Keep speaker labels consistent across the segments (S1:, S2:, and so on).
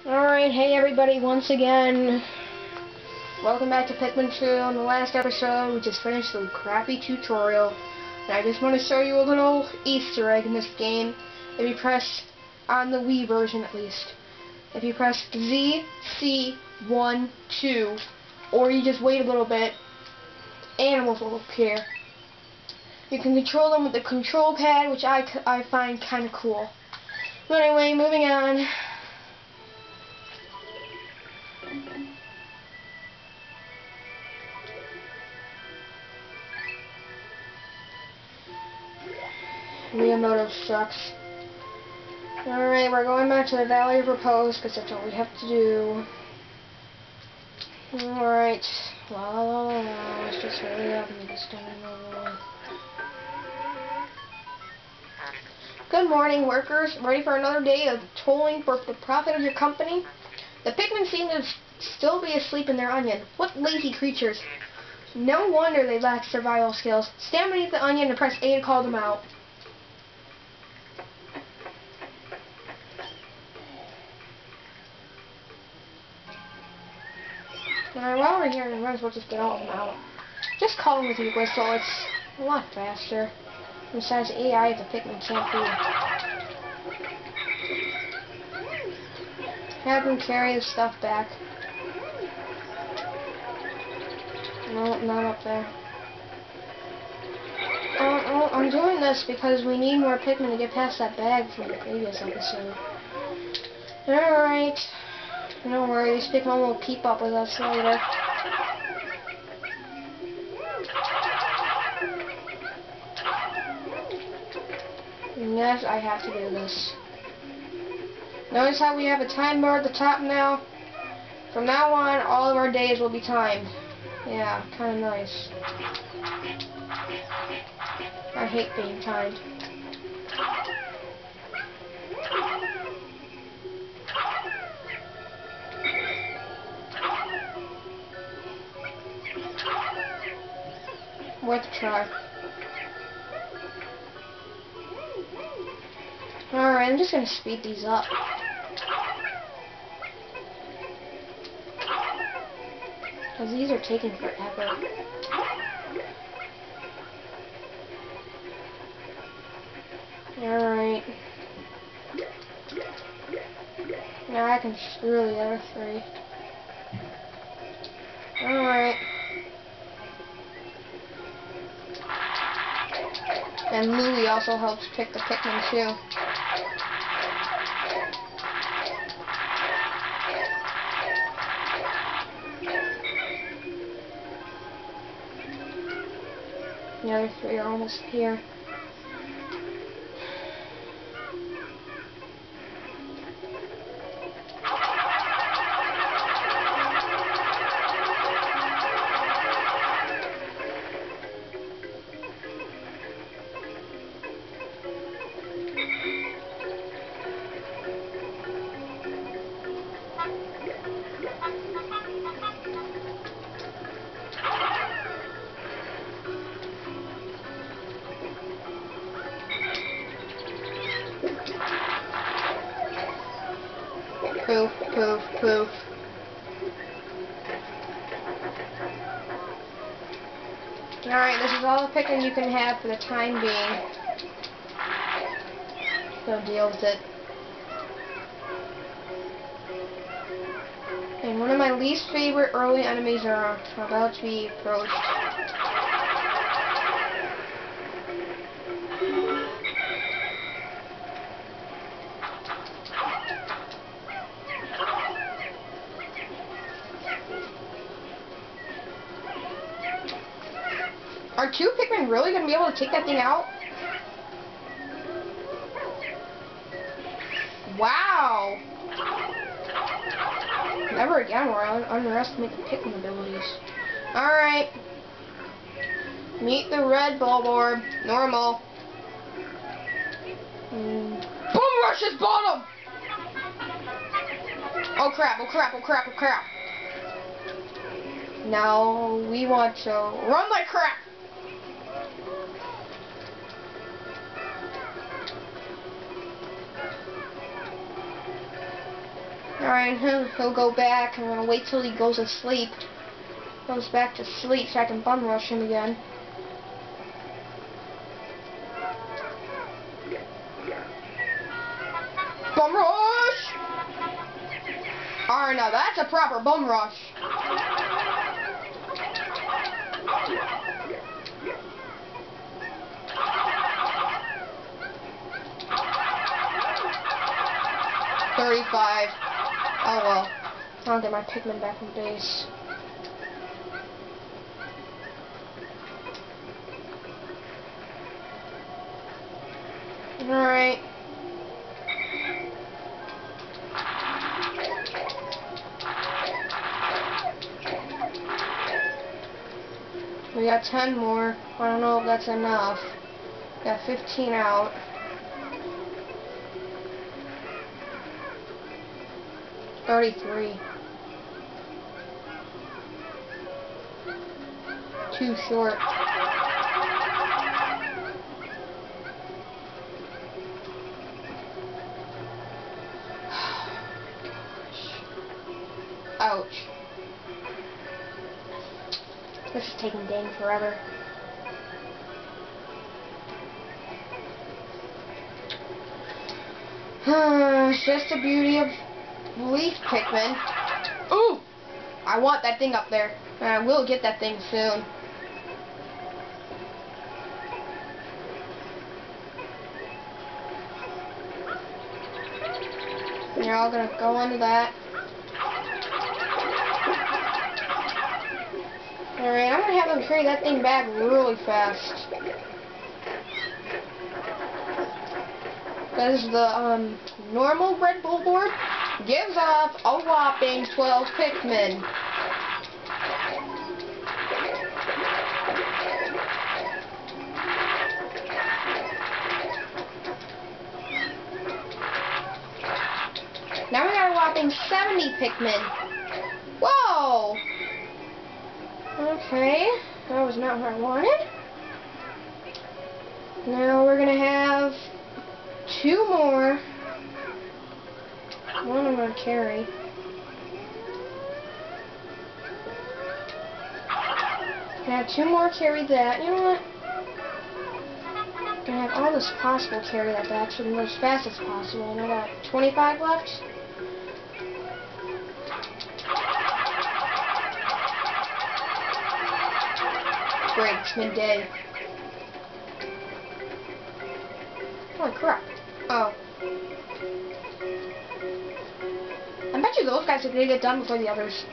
S1: Alright, hey everybody, once again, welcome back to Pikmin 2. In the last episode, we just finished the crappy tutorial, and I just want to show you a little Easter egg in this game. If you press, on the Wii version at least, if you press Z, C, 1, 2, or you just wait a little bit, animals will appear. You can control them with the control pad, which I find kind of cool. But anyway, moving on. Miyamoto sucks. Alright, we're going back to the Valley of Repose, because that's all we have to do. Alright. La la la la la. Let's just hurry up and get this done over with. Good morning, workers. Ready for another day of toiling for the profit of your company? The Pikmin seem to still be asleep in their onion. What lazy creatures. No wonder they lack survival skills. Stand beneath the onion and press A to call them out. Alright, while we're here, we might as well just get all of them out. Just call them with your whistle, it's a lot faster. Besides, AI the Pikmin can't be. Have them carry the stuff back. No, not up there. I'm doing this because we need more Pikmin to get past that bag from the previous episode. Alright. Don't worry, these Pikmin will keep up with us later. Yes, I have to do this. Notice how we have a time bar at the top now? From now on, all of our days will be timed. Yeah, kind of nice. I hate being timed. Worth a try. Alright, I'm just gonna speed these up. Because these are taking forever. Alright. Now I can screw the other three. Alright. And Louie also helps pick the Pikmin too. The other three are almost here. Poof, poof, poof. Alright, this is all the Pikmin you can have for the time being. So deal with it. And one of my least favorite early enemies are about to be approached. Are two Pikmin really going to be able to take that thing out? Wow! Never again will I underestimate the Pikmin abilities. Alright. Meet the red bulb orb. Normal. Boom rushes bottom! Oh crap, oh crap, oh crap, oh crap. Now we want to run like crap! Alright, he'll go back. I'm gonna wait till he goes to sleep. Goes back to sleep so I can bum rush him again. Bum rush! Alright, now that's a proper bum rush. $35. Oh well. I'll get my Pikmin back from base. Alright. We got 10 more. I don't know if that's enough. Got 15 out. $33. Too short. Ouch. This is taking dang forever. It's just the beauty of leaf Pikmin. Ooh! I want that thing up there. And I will get that thing soon. You're all gonna go into that. Alright, I'm gonna have them carry that thing back really fast. Because the normal Red Bull board gives off a whopping 12 Pikmin. Now we got a whopping 70 Pikmin. Whoa! Okay, that was not what I wanted. Now we're gonna have 2 more. One I'm gonna carry. I have 2 more carry that. You know what? I'm gonna have all this possible carry that back so move as fast as possible. And I got 25 left. Great, it's midday. Holy crap. Oh. I bet you those guys are gonna get done before the others.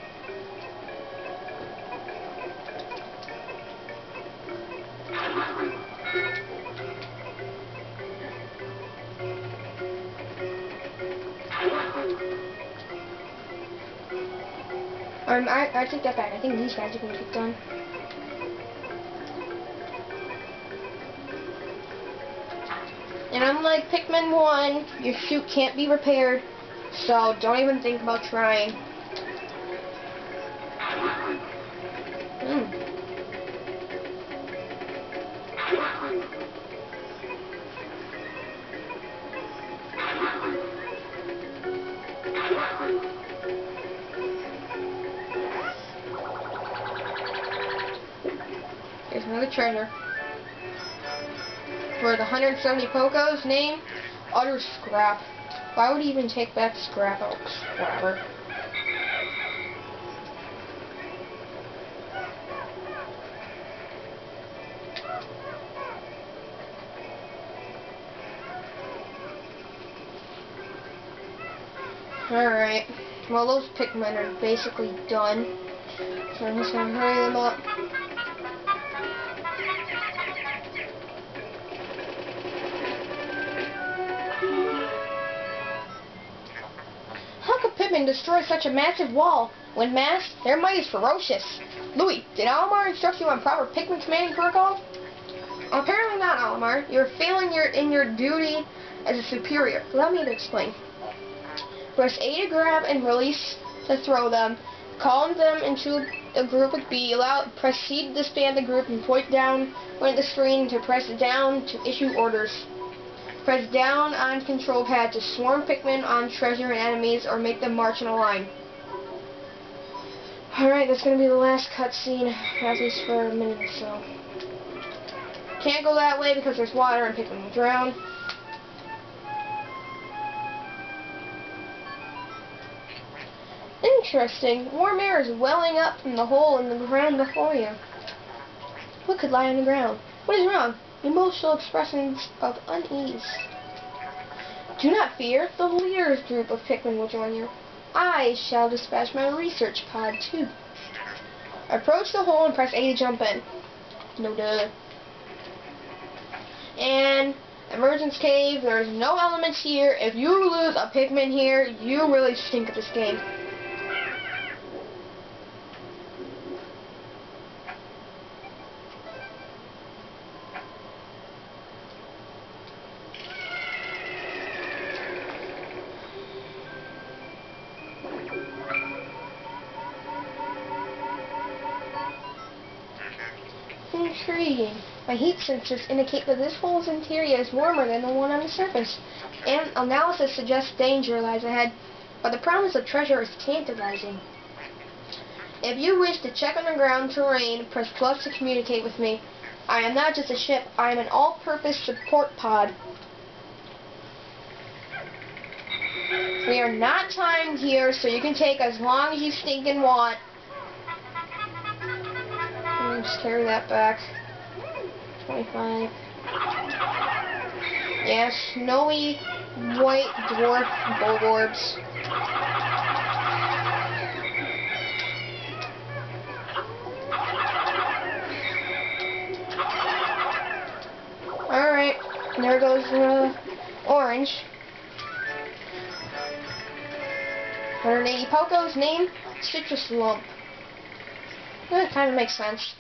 S1: I take that back. I think these guys are gonna get done. And unlike Pikmin 1, your chute can't be repaired, so don't even think about trying. Here's another treasure. For the 170 Pokos, name, utter scrap. Why would he even take back scrap? Oh, whatever. Alright. Well, those Pikmin are basically done. So I'm just gonna hurry them up. Pikmin destroy such a massive wall. When masked, their might is ferocious. Louis, did Olimar instruct you on proper Pikmin commanding protocol? Apparently not, Olimar. You're failing in your duty as a superior. Allow me to explain. Press A to grab and release to throw them. Call them into a group with B. Press C to disband the group and point down the screen to press down to issue orders. Press down on control pad to swarm Pikmin on treasure and enemies or make them march in a line. Alright, that's going to be the last cutscene, at least for a minute or so. Can't go that way because there's water and Pikmin will drown. Interesting. Warm air is welling up from the hole in the ground before you. What could lie on the ground? What is wrong? You both show expressions of unease. Do not fear. The leader's group of Pikmin will join you. I shall dispatch my research pod too. Approach the hole and press A to jump in. No duh. And emergence cave. There's no elements here. If you lose a Pikmin here, you really stink at this game. Intriguing. My heat sensors indicate that this hole's interior is warmer than the one on the surface, and analysis suggests danger lies ahead, but the promise of treasure is tantalizing. If you wish to check underground terrain, press plus to communicate with me. I am not just a ship, I am an all-purpose support pod. We are not timed here, so you can take as long as you stinking want. Just carry that back. 25. Yeah, snowy white dwarf bulborbs. Alright, there goes orange. 180 Poco's name, Citrus Lump. That kind of makes sense.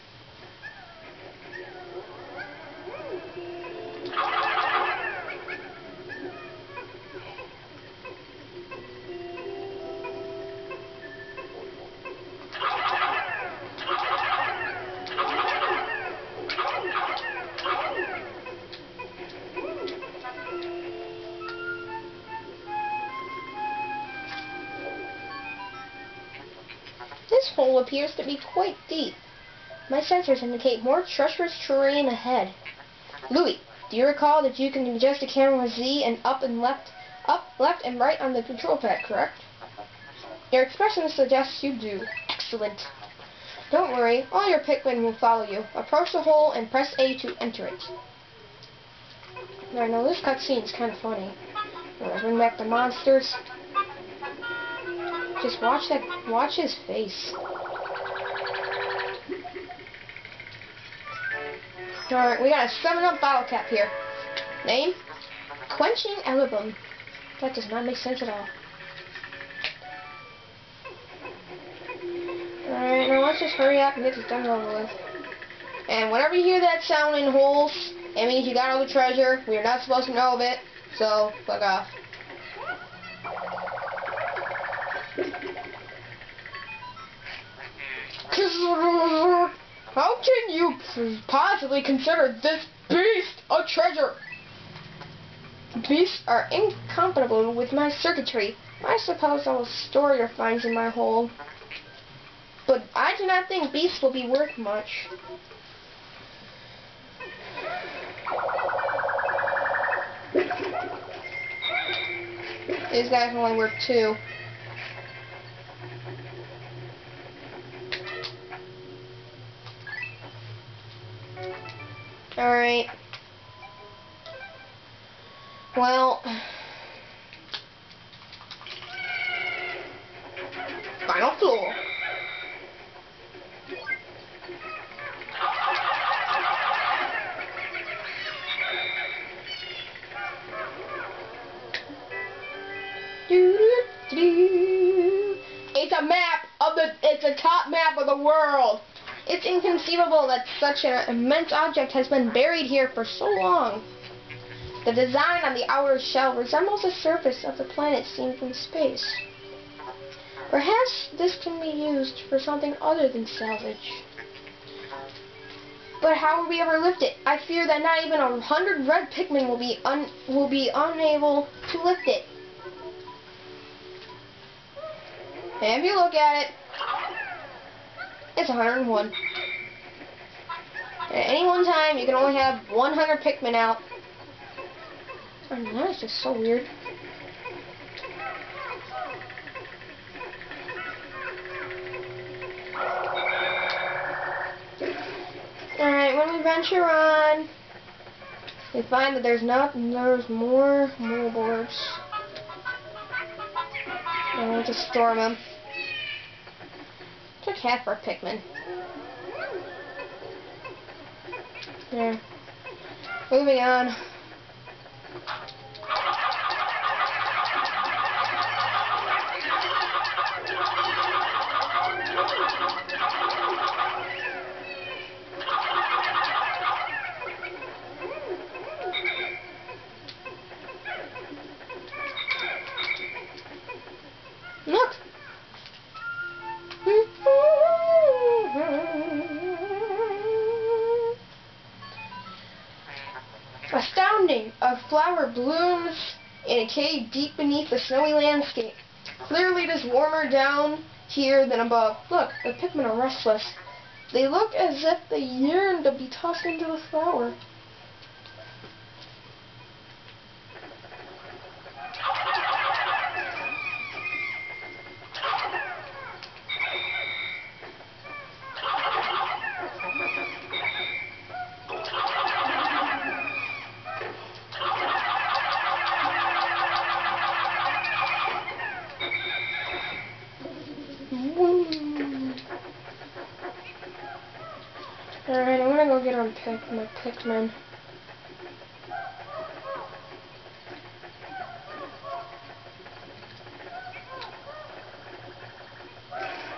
S1: This hole appears to be quite deep. My sensors indicate more treacherous terrain ahead. Louis, do you recall that you can adjust the camera with Z and up, left, and right on the control pad, correct? Your expression suggests you do. Excellent. Don't worry, all your Pikmin will follow you. Approach the hole and press A to enter it. Alright, now this cutscene is kind of funny. Bring back the monsters. Just watch his face. Alright, we got a 7-Up bottle cap here. Name? Quenching Album. That does not make sense at all. Alright, now let's just hurry up and get this done over with. And whenever you hear that sound in holes, it means you got all the treasure. We are not supposed to know of it, so fuck off. How can you possibly consider this beast a treasure? Beasts are incompatible with my circuitry. I suppose I will store your finds in my hole. But I do not think beasts will be worth much. These guys only worth 2. Alright. Well, final floor. It's a top map of the world. It's inconceivable that such an immense object has been buried here for so long. The design on the outer shell resembles the surface of the planet seen from space. Perhaps this can be used for something other than salvage. But how will we ever lift it? I fear that not even 100 red Pikmin will be unable to lift it. And if you look at it, it's 101. At any one time, you can only have 100 Pikmin out. I mean, that is just so weird. Alright, when we venture on, we find that there's more moldboards. And we'll just storm them. Took half our Pikmin. There. Moving on. Look! Astounding! A flower blooms in a cave deep beneath the snowy landscape. Clearly it is warmer down here than above. Look, the Pikmin are restless. They look as if they yearn to be tossed into the flower. Alright, I'm gonna go get on my Pikmin.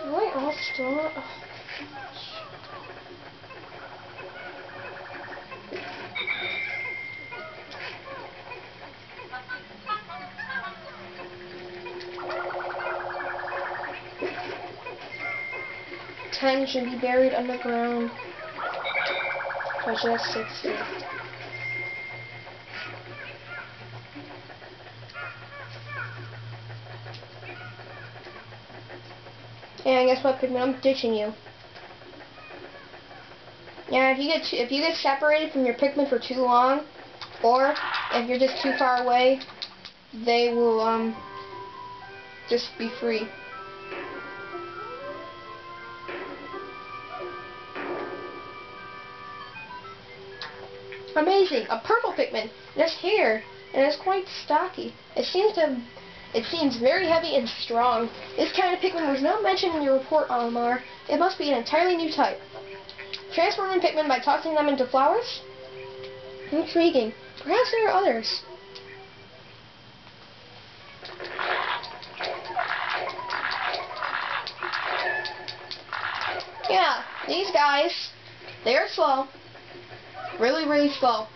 S1: Do I all still? Oh, gosh. Ten should be buried underground. Just 60. And guess what, Pikmin? I'm ditching you. Yeah, if you get separated from your Pikmin for too long, or if you're just too far away, they will just be free. Amazing! A purple Pikmin. It has hair, and it's quite stocky. It seems very heavy and strong. This kind of Pikmin was not mentioned in your report, Almar. It must be an entirely new type. Transforming Pikmin by tossing them into flowers? Intriguing. Perhaps there are others. Yeah, these guys, they're slow. Really, really slow.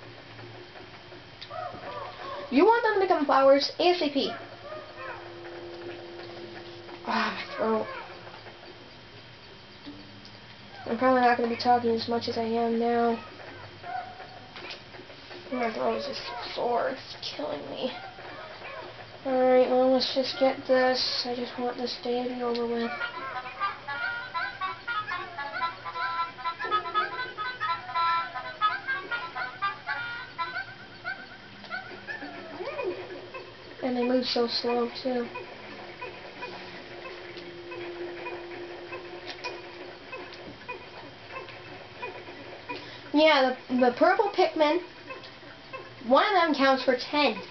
S1: You want them to become flowers ASAP. Ah, my throat. I'm probably not going to be talking as much as I am now. My throat is just sore. It's killing me. Alright, well, let's just get this. I just want this day to be over with. And they move so slow, too. Yeah, the purple Pikmin, one of them counts for 10.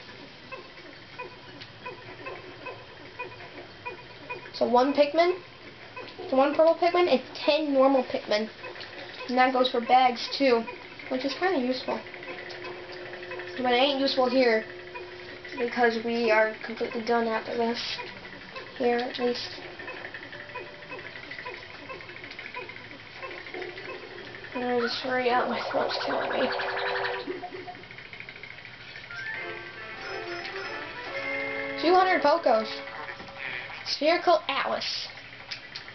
S1: So one purple Pikmin is 10 normal Pikmin. And that goes for bags, too, which is kind of useful. But it ain't useful here, because we are completely done after this. Here, at least. I just hurry out, my throat's killing me. $200 Pocos. Spherical Atlas.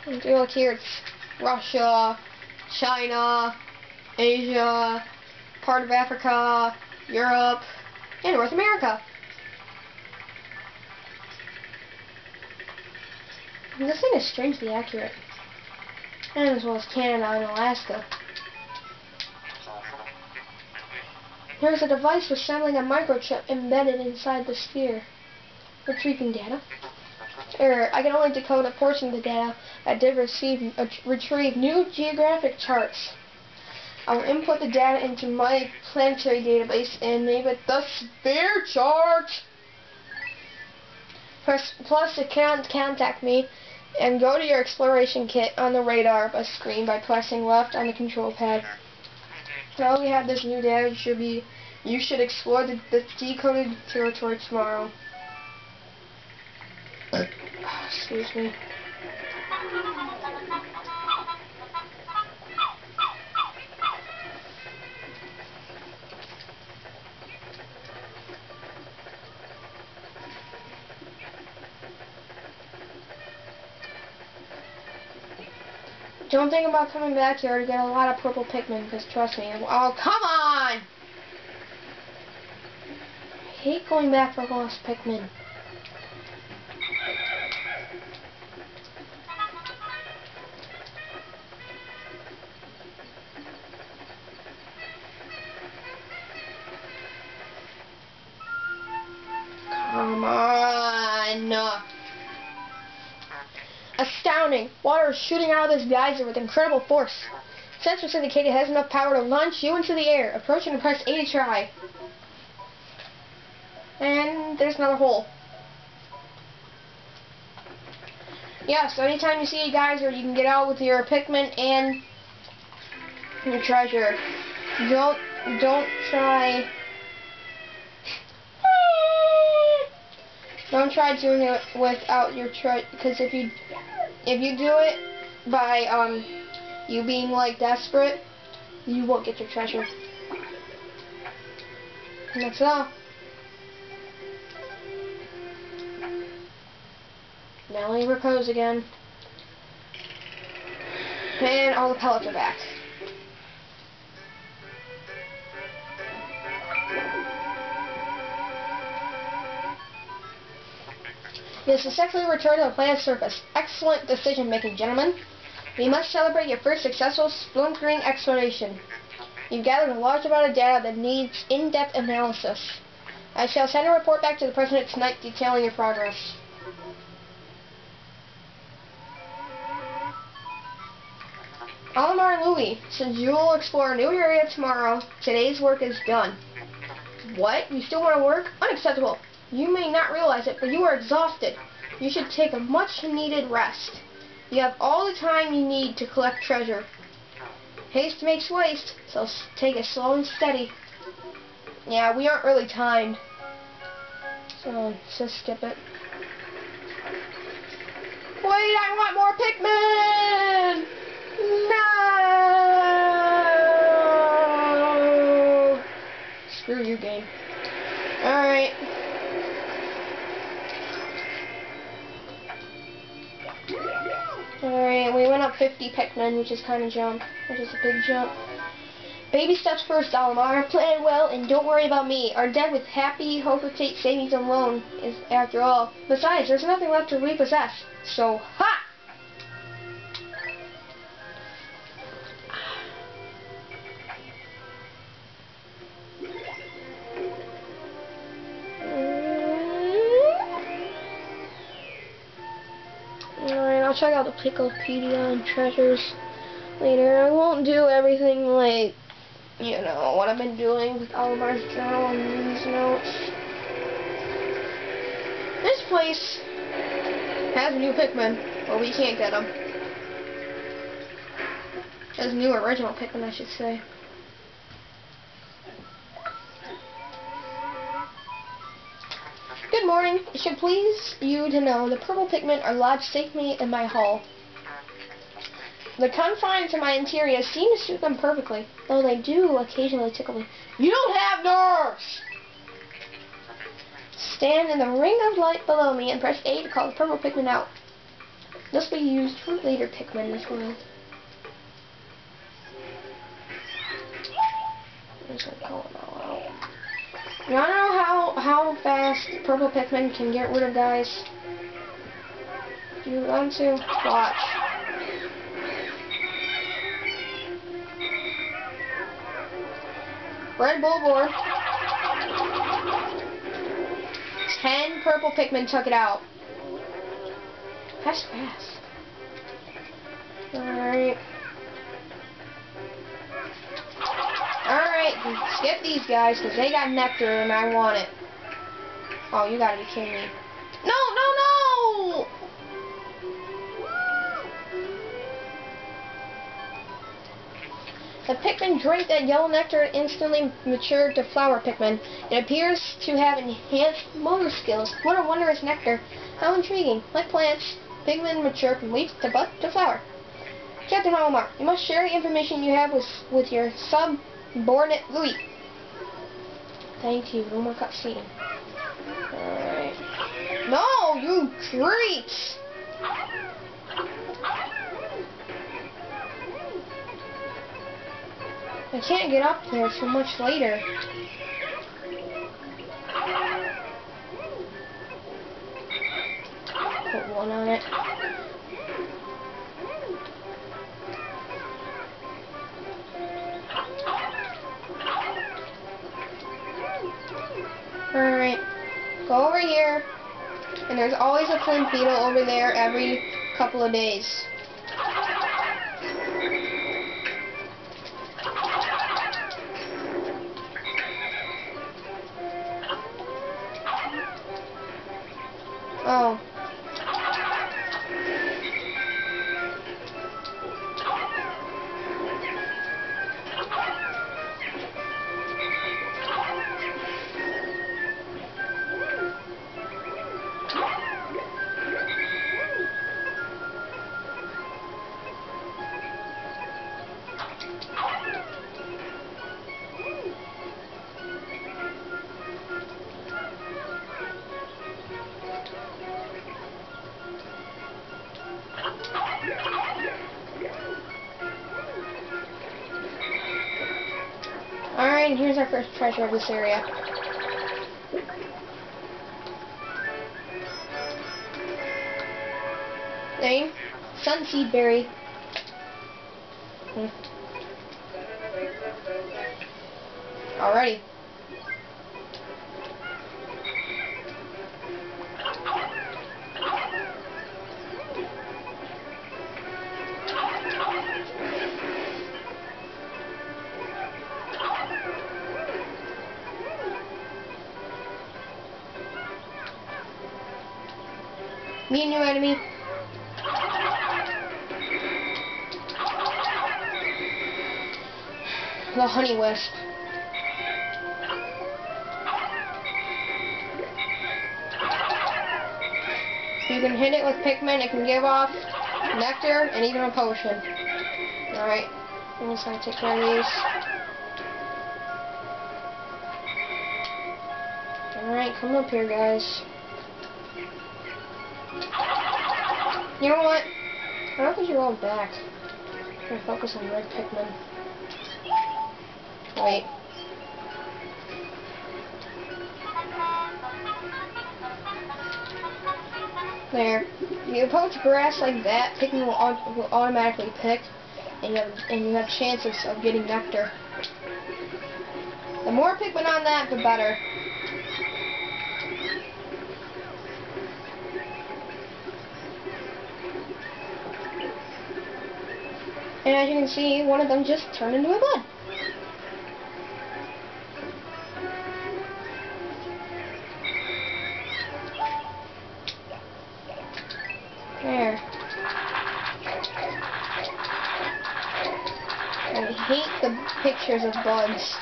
S1: If you look here, it's Russia, China, Asia, part of Africa, Europe, and North America. And this thing is strangely accurate. And as well as Canada and Alaska. There's a device resembling a microchip embedded inside the sphere. Retrieving data. I can only decode a portion of the data that did retrieve new geographic charts. I will input the data into my planetary database and name it the sphere chart. Plus, it can contact me and go to your exploration kit on the radar screen by pressing left on the control pad. Now we have this new data. You should explore the decoded territory tomorrow. Excuse me. Don't think about coming back here to get a lot of purple Pikmin, because trust me, oh, come on! I hate going back for lost Pikmin. Come on! Astounding! Water is shooting out of this geyser with incredible force. Sensors indicate it has enough power to launch you into the air. Approach and press A to try. And there's another hole. Yeah, so anytime you see a geyser, you can get out with your Pikmin and your treasure. Don't try doing it without your treasure, because if you do it by you being like desperate, you won't get your treasure. And that's all. Now let me repose again. And all the pellets are back. You have successfully returned to the planet's surface. Excellent decision-making, gentlemen. We must celebrate your first successful splintering exploration. You've gathered a large amount of data that needs in-depth analysis. I shall send a report back to the President tonight detailing your progress. Alamar and Louie, since you will explore a new area tomorrow, today's work is done. What? You still want to work? Unacceptable. You may not realize it, but you are exhausted. You should take a much-needed rest. You have all the time you need to collect treasure. Haste makes waste, so take it slow and steady. Yeah, we aren't really timed, so just skip it. Wait, I want more Pikmin! No! Screw you, game. Alright. Alright, we went up 50 Pikmin, which is a big jump. Baby steps first, Alamar. Plan well and don't worry about me. Our dead with happy Hocotate savings alone is after all. Besides, there's nothing left to repossess. So, ha! I'll check out the Picklepedia and treasures later. I won't do everything like, you know, what I've been doing with Alamar's journal and these notes. This place has new Pikmin, but we can't get them. Has new original Pikmin, I should say. Good morning. It should please you to know the purple Pikmin are lodged safely in my hull. The confines of my interior seem to suit them perfectly, though they do occasionally tickle me. You don't have nerves! Stand in the ring of light below me and press A to call the purple Pikmin out. This will be used for later Pikmin as well. I'm just gonna call it all out. You wanna know how fast purple Pikmin can get rid of guys? Do you want to? Watch. Red Bullboard. 10 purple Pikmin took it out. That's fast. Alright. Alright, skip these guys because they got nectar and I want it. Oh, you gotta be kidding me. No, no, no! The Pikmin drink that yellow nectar and instantly matured to flower Pikmin. It appears to have enhanced motor skills. What a wondrous nectar. How intriguing. Like plants, Pikmin mature from leaf to bud to flower. Captain Hallmark, you must share the information you have with your subordinate Louis. Thank you. No more cutscene. Alright. No, you creeps! I can't get up there so much later. Put one on it. Alright. Go over here. And there's always a flint beetle over there every couple of days. Oh. Alright, and here's our first treasure of this area. Name? Sunseed Berry. Alrighty. Me and you, enemy. The honey wisp. You can hit it with Pikmin, it can give off nectar and even a potion. Alright, I'm just gonna take care of these. Alright, come up here, guys. You know what? I don't think you're going back. I'm gonna focus on red Pikmin. Wait. There. If you approach grass like that, Pikmin will automatically pick, and you have chances of getting nectar. The more Pikmin on that, the better. And as you can see, one of them just turned into a bud. There. I hate the pictures of buds.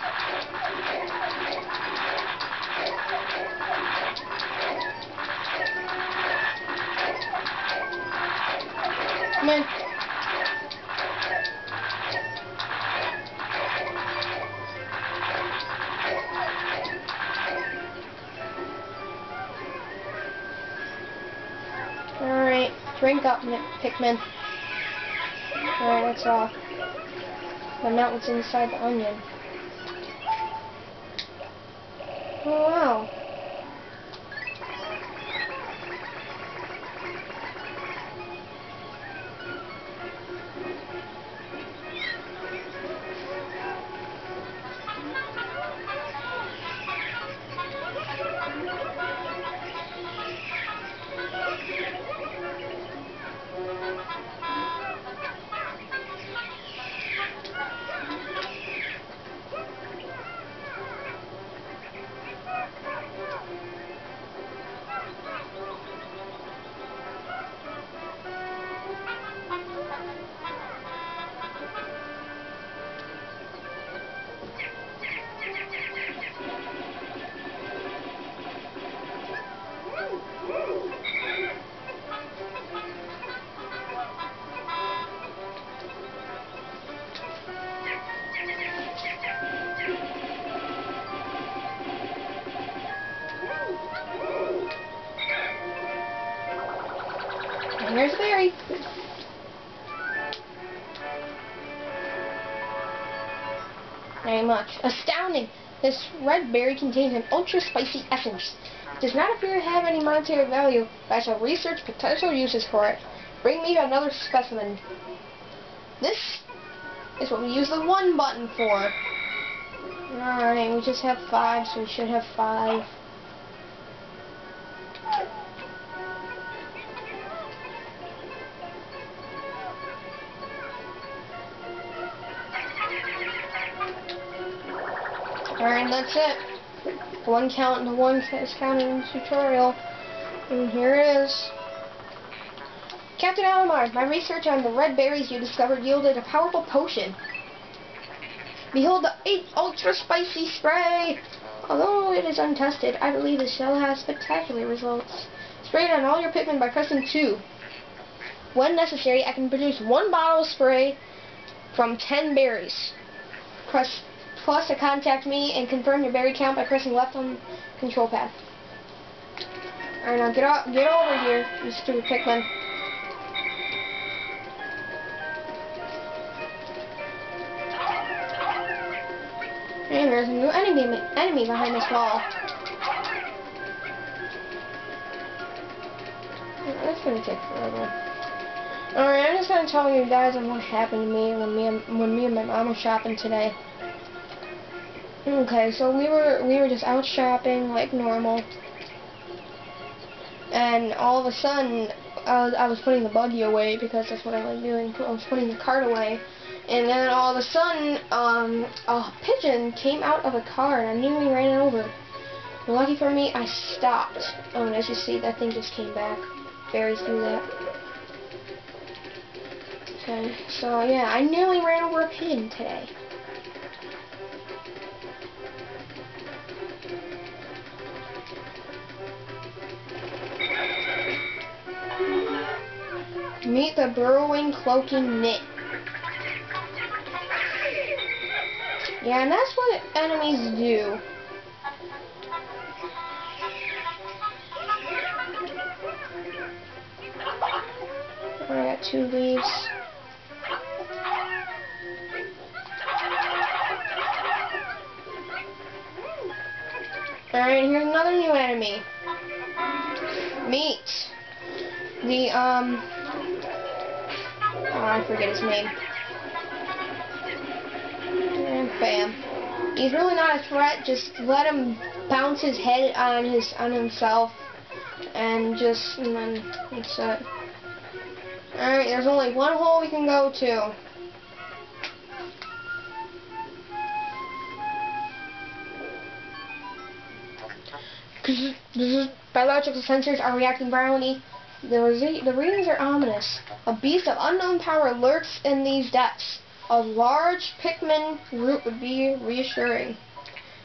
S1: Come in. Alright, drink up, Pikmin. Alright, that's all. But not what's inside the onion. Oh, wow. And there's Barry. Very much. Astounding! This red berry contains an ultra-spicy essence. It does not appear to have any monetary value, but I shall research potential uses for it. Bring me another specimen. This is what we use the 1 button for. Alright, we just have 5, so we should have 5. Alright, that's it. The one is counted in the tutorial. And here it is. Captain Alamar, my research on the red berries you discovered yielded a powerful potion. Behold the 8 ultra spicy spray! Although it is untested, I believe it shall have spectacular results. Spray it on all your Pikmin by pressing 2. When necessary, I can produce 1 bottle of spray from 10 berries. Press plus to contact me and confirm your berry count by pressing left on the control pad. Alright, now get over here, you stupid Pikmin. And there's a new enemy behind this wall. That's gonna take forever. Alright, I'm just gonna tell you guys on what happened to me when me and my mom were shopping today. Okay, so we were just out shopping like normal, and all of a sudden I was putting the buggy away because that's what I like doing. I was putting the cart away, and then all of a sudden a pigeon came out of a car and I nearly ran it over. But lucky for me, I stopped. Oh, and as you see, that thing just came back. Berries do that. Okay, so yeah, I nearly ran over a pigeon today. Meet the burrowing, cloaking nit. Yeah, and that's what enemies do. I got 2 leaves. Alright, here's another new enemy. Meet the, oh, I forget his name. And bam. He's really not a threat, just let him bounce his head on himself, and then that's it. Alright, there's only one hole we can go to. Biological sensors are reacting violently. The readings are ominous. A beast of unknown power lurks in these depths. A large Pikmin root would be reassuring.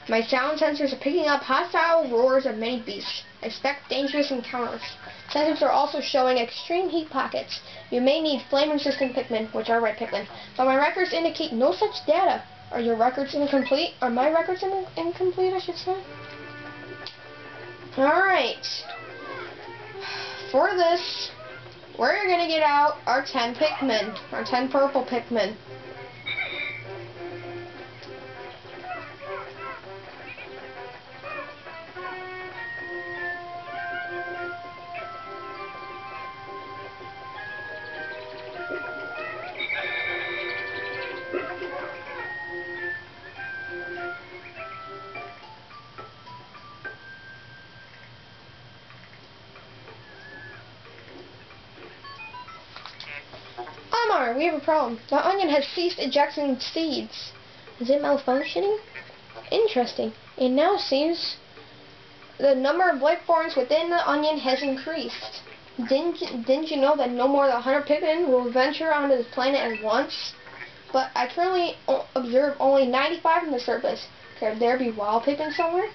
S1: My sound sensors are picking up hostile roars of many beasts. Expect dangerous encounters. Sensors are also showing extreme heat pockets. You may need flame-resistant Pikmin, which are red Pikmin, but my records indicate no such data. Are your records incomplete? Are my records incomplete, I should say? Alright. For this, we're gonna get out our 10 Pikmin. Our 10 purple Pikmin. Olimar, we have a problem. The onion has ceased ejecting seeds. Is it malfunctioning? Interesting. It now seems the number of life forms within the onion has increased. Didn't you know that no more than 100 Pikmin will venture onto this planet at once? But I currently observe only 95 on the surface. Could there be wild Pikmin somewhere?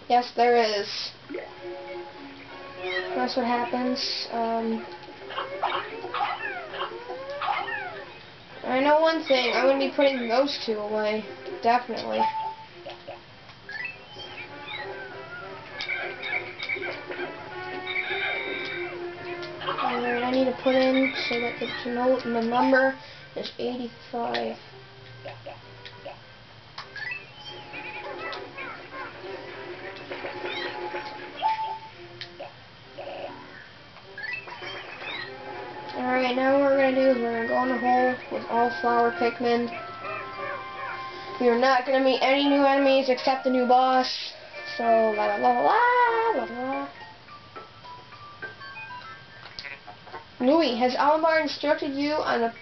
S1: Yes, there is. That's what happens. I know one thing. I'm going to be putting those two away. Definitely. Alright, I need to put in so that the number is 85. Alright, now what we're going to do is we're going to go in the hole with all flower Pikmin. You're not going to meet any new enemies except the new boss. So, la la la la la la. Louis, has Olimar instructed you on the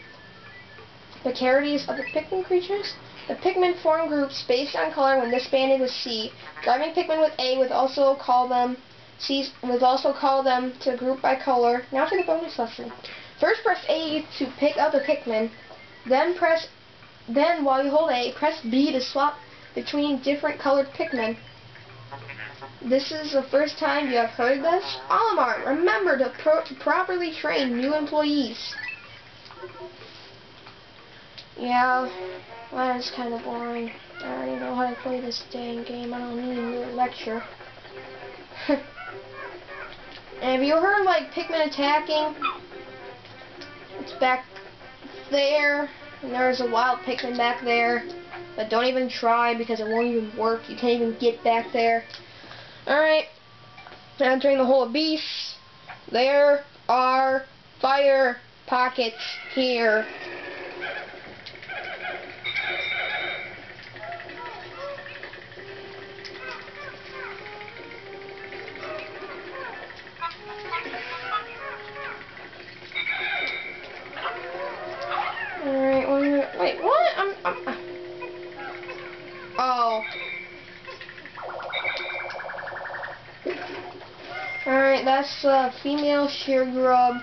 S1: peculiarities of the Pikmin creatures? The Pikmin form groups based on color when disbanded with C. Driving Pikmin with A would also call them to group by color. Now to the bonus lesson. First press A to pick up a Pikmin, then while you hold A, press B to swap between different colored Pikmin. This is the first time you have heard this? Olimar, remember to properly train new employees. Yeah, that is kind of boring. I already know how to play this dang game. I don't need a new lecture. And have you heard like Pikmin attacking? It's back there, and there's a wild Pikmin back there. But don't even try because it won't even work. You can't even get back there. Alright, now entering the hole of beasts. There are fire pockets here. Alright, wait, what? Oh. Alright, that's the female shear grub.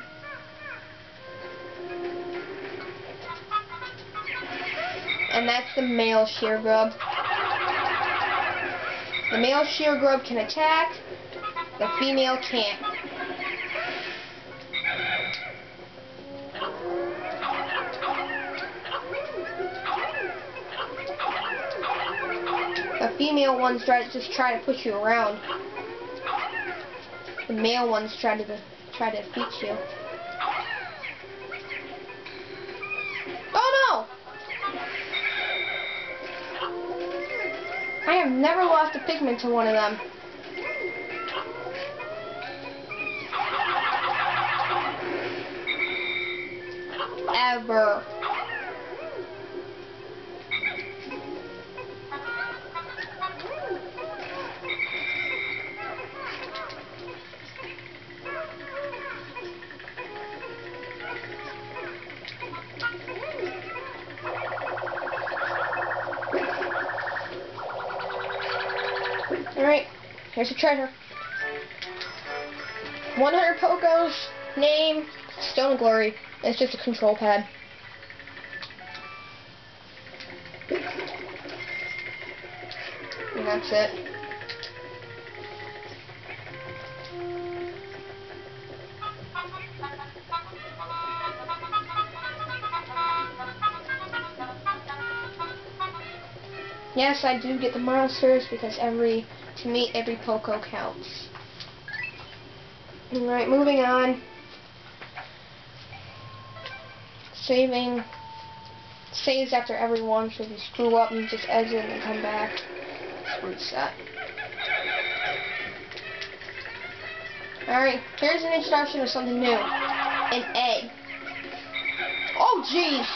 S1: And that's the male shear grub. The male shear grub can attack, the female can't. The female ones just try to push you around. The male ones try to defeat you. Oh no! I have never lost a Pikmin to one of them. Ever. Alright, here's your treasure. 100 Pokos, name, Stone of Glory. It's just a control pad. And that's it. Yes, I do get the monsters because to me every Poco counts. Alright, moving on. Saves after every one, so if you screw up, you just exit and come back. Just reset. Alright, here's an introduction of something new. An egg. Oh, jeez!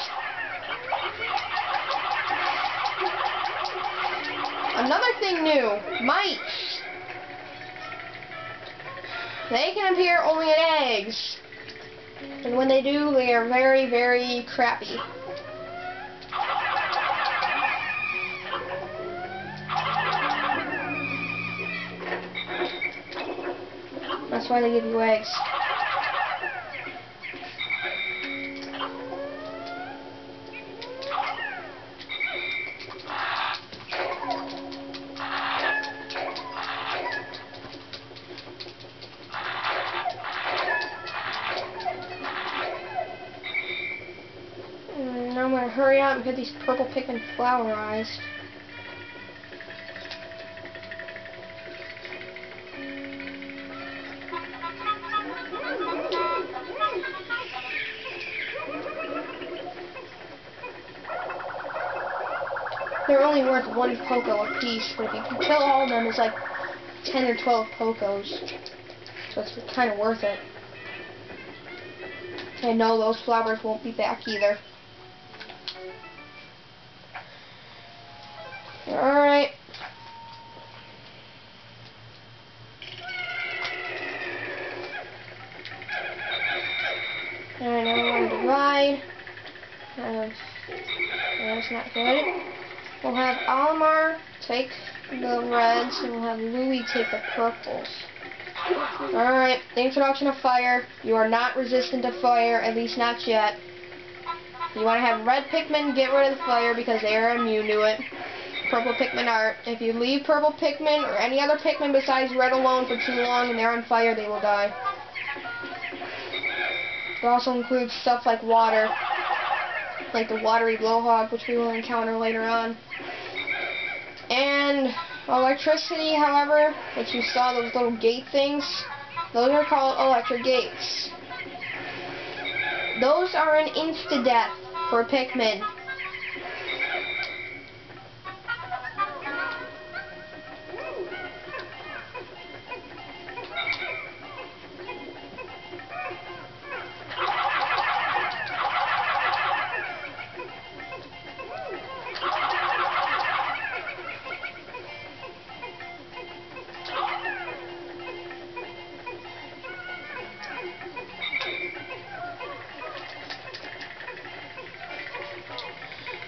S1: Another thing new, mites. They can appear only in eggs. And when they do, they are very, very crappy. That's why they give you eggs. And now I'm going to hurry up and get these purple Pikmin flowerized. They're only worth 1 Poco a piece, but if you can kill all of them, it's like 10 or 12 Pocos. So it's kind of worth it. And no, those flowers won't be back either. Alright. Alright, now we're going to divide. That's not good. We'll have Olimar take the reds, and we'll have Louie take the purples. Alright, the introduction of fire. You are not resistant to fire, at least not yet. You want to have red Pikmin, get rid of the fire because they are immune to it. Purple Pikmin aren't. If you leave purple Pikmin or any other Pikmin besides red alone for too long and they're on fire, they will die. It also includes stuff like water, like the watery blowhog, which we will encounter later on. And electricity, however, which you saw those little gate things, those are called electric gates. Those are an insta-death for Pikmin.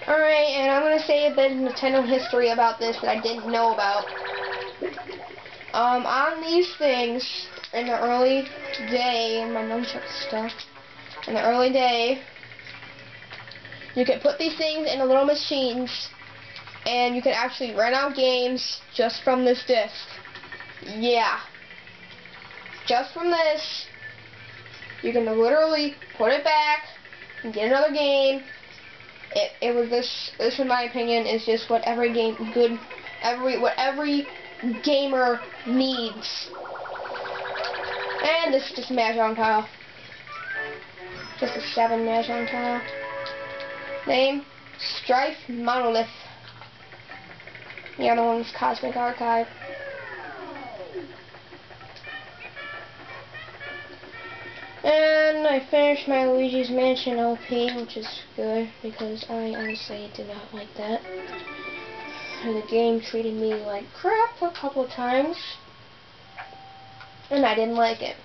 S1: Alright, and I'm going to say a bit of Nintendo history about this that I didn't know about. On these things, in the early day, and my nunchuck's stuck, in the early day, you could put these things in the little machines, and you could actually rent out games just from this disc. Yeah. Just from this, you can literally put it back, and get another game. It was this in my opinion is just what every gamer needs. And this is just a Mahjong tile. Just a 7 Mahjong tile. Name, Strife Monolith. The other one's Cosmic Archive. And I finished my Luigi's Mansion LP, which is good, because I honestly did not like that. The game treated me like crap a couple of times, and I didn't like it.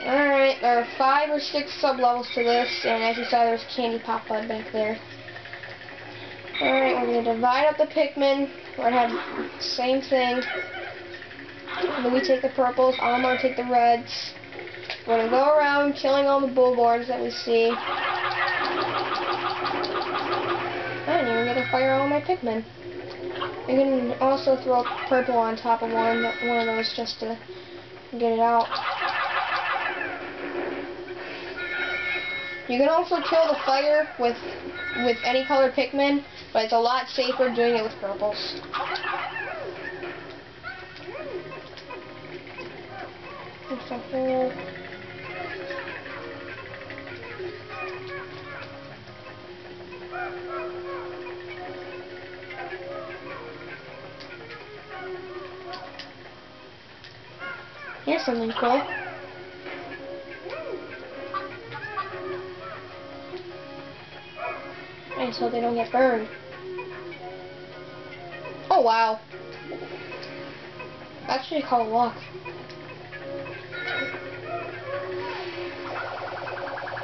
S1: Alright, there are 5 or 6 sub-levels to this, and as you saw, there's Candy Pop Bud back there. Alright, we're going to divide up the Pikmin. We're going to have the same thing. Louie take the purples, Olimar take the reds. We're going to go around killing all the bullborns that we see. I didn't even get to fire all my Pikmin. You can also throw purple on top of one of those just to get it out. You can also kill the fire with any color Pikmin, but it's a lot safer doing it with purples. It's a whole... Here's something cool. And so they don't get burned. Oh wow. That's actually called luck.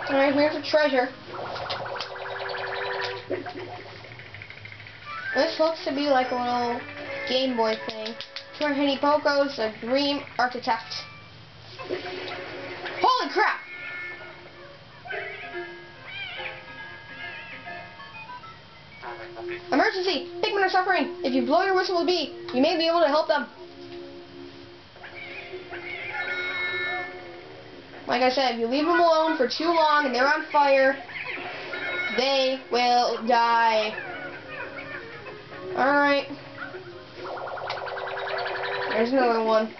S1: Alright, here's the treasure. This looks to be like a little Game Boy thing. 200 Pokos, a Dream Architect. Holy crap! Emergency! Pikmin are suffering! If you blow your whistle with B, you may be able to help them. Like I said, if you leave them alone for too long and they're on fire, they will die. Alright. There's another one.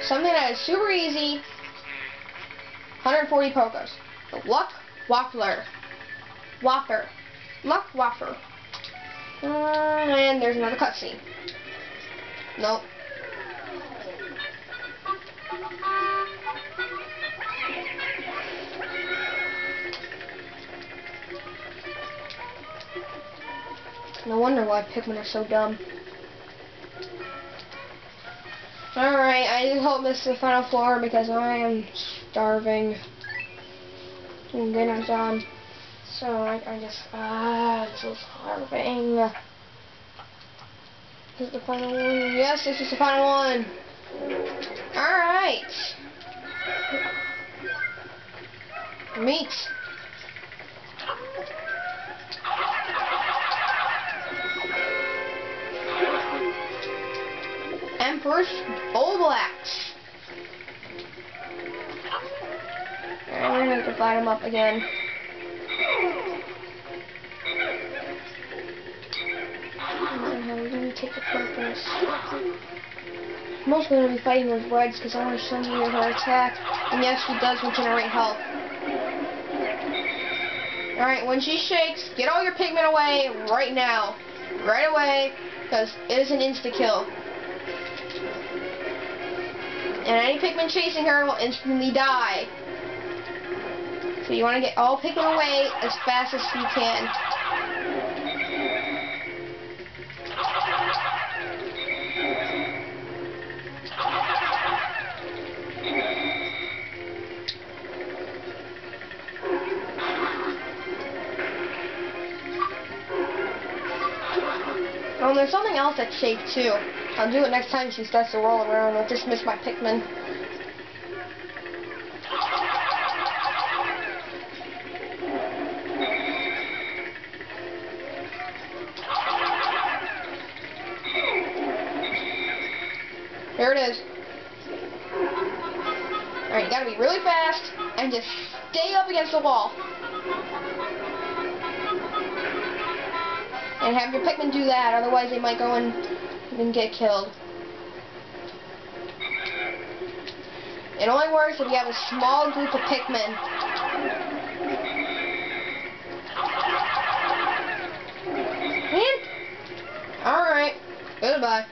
S1: Something that is super easy. 140 Pokos. The Luck Waffler. Whopper. Luck Whopper. And there's another cutscene. Nope. No wonder why Pikmin are so dumb. Alright, I just hope this is the final floor because I am starving. Dinner's on. So I'm so starving. This is the final one. Yes, this is the final one. Alright. Meat. Emperor's Bulbax. And we're going to divide them up again. We're going to take the purples. I'm also going to be fighting with reds because I want to show you her attack. And yes, she does regenerate health. Alright, when she shakes, get all your Pikmin away right now. Right away, because it is an insta-kill. And any Pikmin chasing her will instantly die. So you want to get all Pikmin away as fast as you can. Oh, and there's something else that shakes too. I'll do it next time she starts to roll around. I'll just miss my Pikmin. There it is. Alright, you gotta be really fast and just stay up against the wall. And have your Pikmin do that, otherwise they might go and get killed. It only works if you have a small group of Pikmin. And alright, goodbye.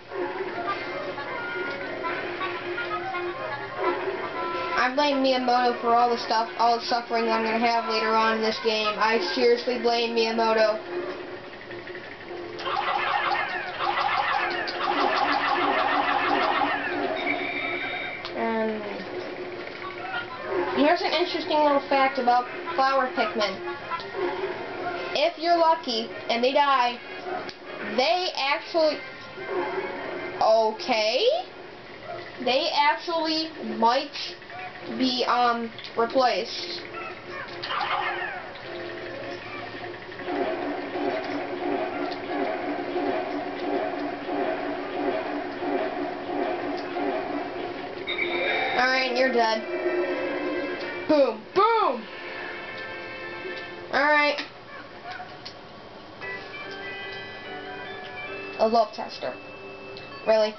S1: I blame Miyamoto for all the suffering I'm going to have later on in this game. I seriously blame Miyamoto. And here's an interesting little fact about flower Pikmin. If you're lucky and they die, they actually... Okay? They actually might be replaced. Alright, you're dead. Boom, boom! Alright. A love tester. Really?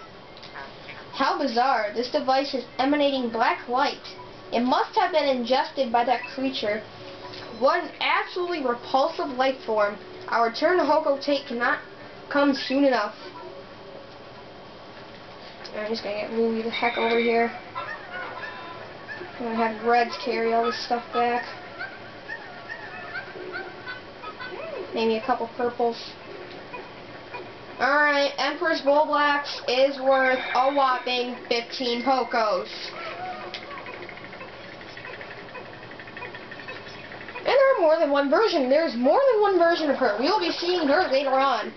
S1: How bizarre. This device is emanating black light. It must have been ingested by that creature. What an absolutely repulsive life form. Our return to Hoko Tate cannot come soon enough. I'm just gonna get Louie the heck over here. I'm gonna have Reds carry all this stuff back. Maybe a couple purples. Alright, Emperor's Bulbax is worth a whopping 15 Pokos. are more than one version. There's more than one version of her. We will be seeing her later on.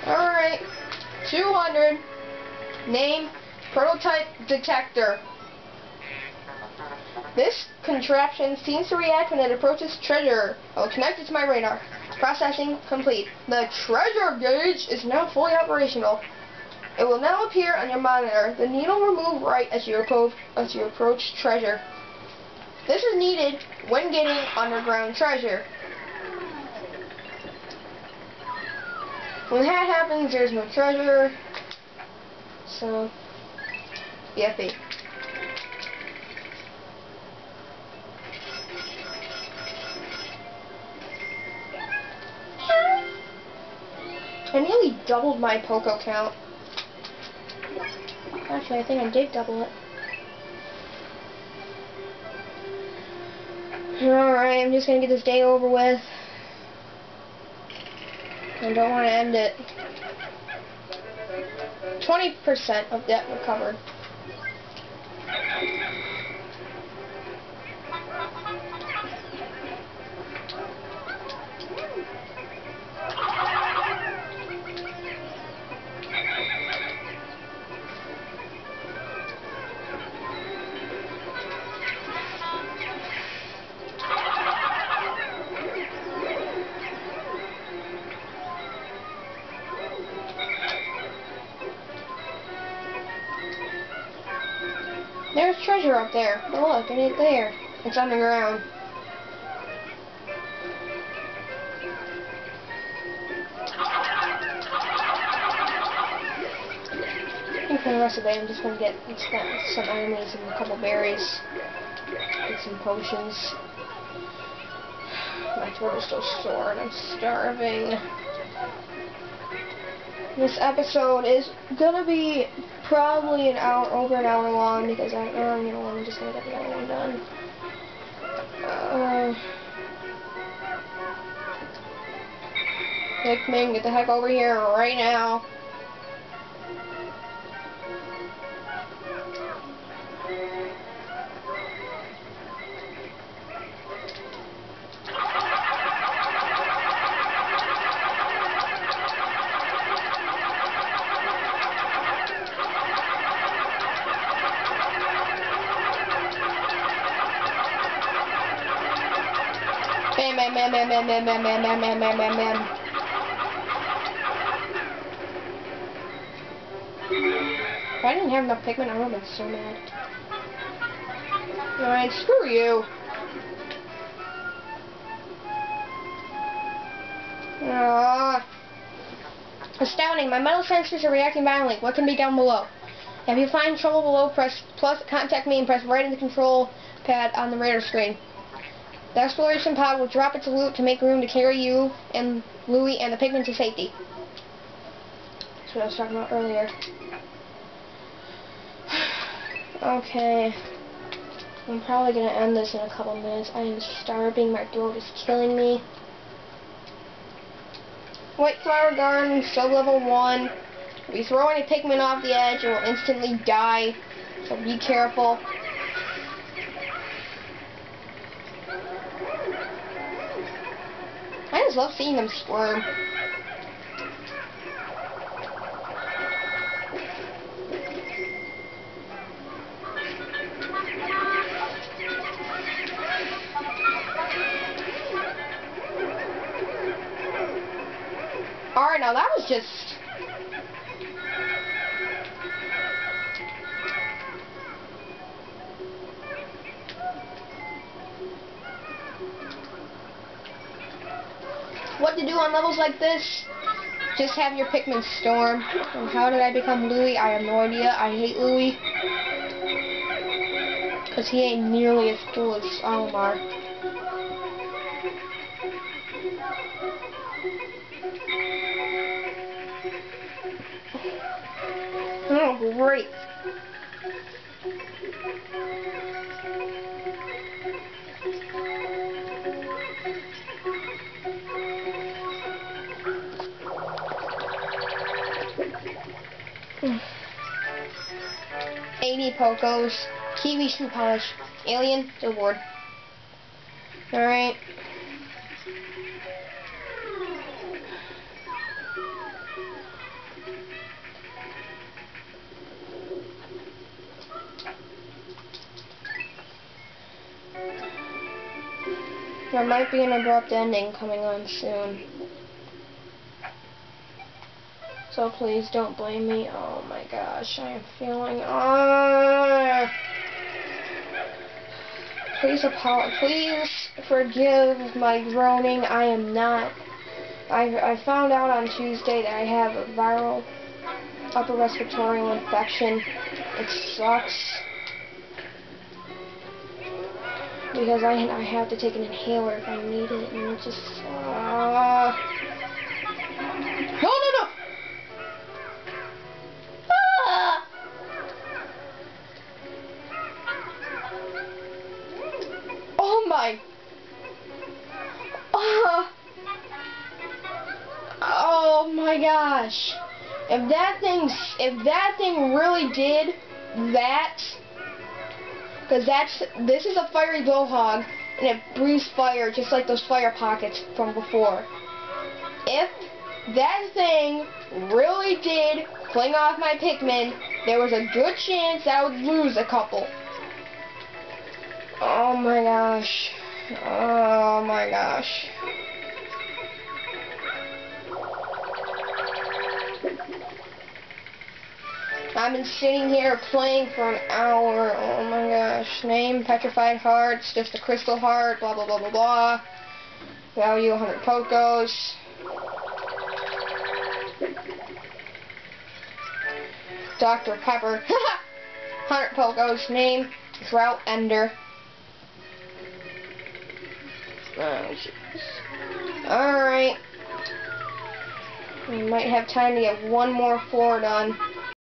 S1: Alright. 200. Name, prototype detector. This contraption seems to react when it approaches treasure. I will connect it to my radar. Processing complete. The treasure gauge is now fully operational. It will now appear on your monitor. The needle will move right as you approach treasure. This is needed when getting underground treasure. When that happens, there's no treasure. So, BFB. I nearly doubled my Poco count. Actually, I think I did double it. Alright, I'm just gonna get this day over with. I don't want to end it. 20% of debt recovered. There's treasure up there. Oh look, it ain't there. It's underground. I think for the rest of the day I'm just gonna get some enemies and a couple berries. Get some potions. My throat is still sore and I'm starving. This episode is gonna be probably over an hour long because I'm just gonna get the other one done. Pikmin, get the heck over here right now. Bam, bam, bam, bam, bam, bam, bam, bam, bam, bam, bam. If I didn't have enough Pikmin, I would have been so mad. Alright, screw you. Astounding, my metal sensors are reacting violently. What can be down below? If you find trouble below, press plus, contact me, and press right in the control pad on the radar screen. The exploration pod will drop its loot to make room to carry you and Louie and the Pikmin to safety. That's what I was talking about earlier. Okay. I'm probably going to end this in a couple minutes. I am starving. My throat is killing me. White Flower Garden, sub-level 1. If you throw any Pikmin off the edge, it will instantly die. So be careful. I just love seeing them squirm. Alright, now that was just... What to do on levels like this? Just have your Pikmin storm. And how did I become Louie? I have no idea. I hate Louie. Because he ain't nearly as cool as Almar. Oh, great. Pocos, Kiwi shoe polish, alien, reward. Alright. There might be an abrupt ending coming on soon. So please don't blame me. Oh my gosh, I am feeling... Please forgive my groaning. I am not... I found out on Tuesday that I have a viral upper respiratory infection. It sucks. Because I have to take an inhaler if I need it, and it just... No! Ah! Oh my... Oh my gosh! If that thing really did that, because this is a fiery blowhog, and it breathes fire just like those fire pockets from before. If that thing really did fling off my Pikmin, there was a good chance I would lose a couple. Oh my gosh. Oh my gosh. I've been sitting here playing for an hour. Oh my gosh. Name, petrified hearts, just a crystal heart, blah blah blah blah blah. Value 100 Pokos. Dr. Pepper. 100 Pokos. Name, Drought Ender. Oh jeez. Alright. We might have time to get one more floor done.